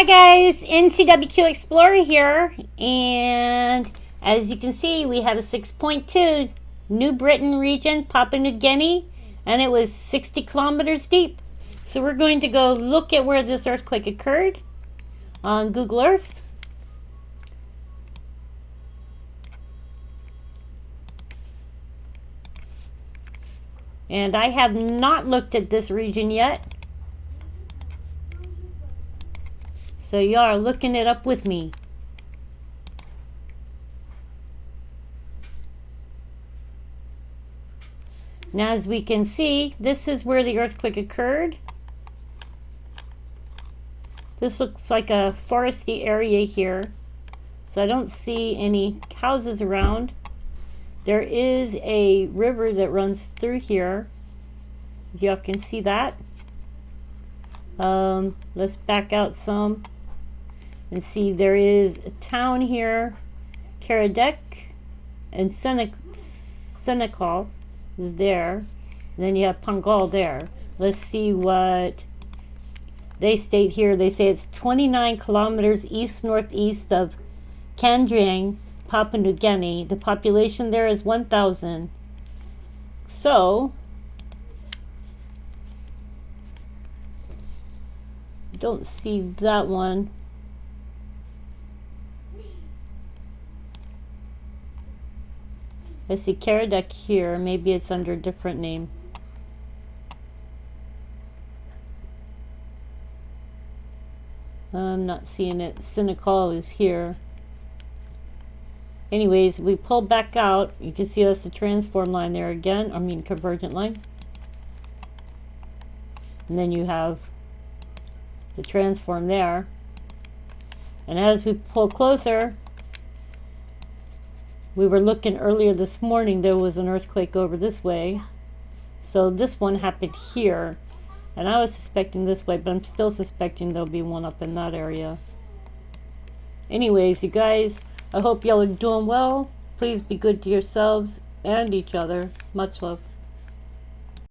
Hi guys, NCWQ Explorer here, and as you can see we had a 6.2 New Britain region, Papua New Guinea, and it was 60 kilometers deep. So we're going to go look at where this earthquake occurred on Google Earth. And I have not looked at this region yet, so y'all are looking it up with me. Now, as we can see, this is where the earthquake occurred. This looks like a foresty area here, so I don't see any houses around. There is a river that runs through here. Y'all can see that. Let's back out some and see there is a town here, Karadec, and Senecal is there. And then you have Pangal there. Let's see what they state here. They say it's 29 kilometers east-northeast of P.N.G, Papua New Guinea. The population there is 1,000. So, don't see that one. I see Karadec here. Maybe it's under a different name. I'm not seeing it. Senecal is here. Anyways, we pull back out. You can see that's the transform line there again. I mean convergent line. And then you have the transform there. And as we pull closer, we were looking earlier this morning, there was an earthquake over this way. So this one happened here. And I was suspecting this way, but I'm still suspecting there'll be one up in that area. Anyways, you guys, I hope y'all are doing well. Please be good to yourselves and each other. Much love.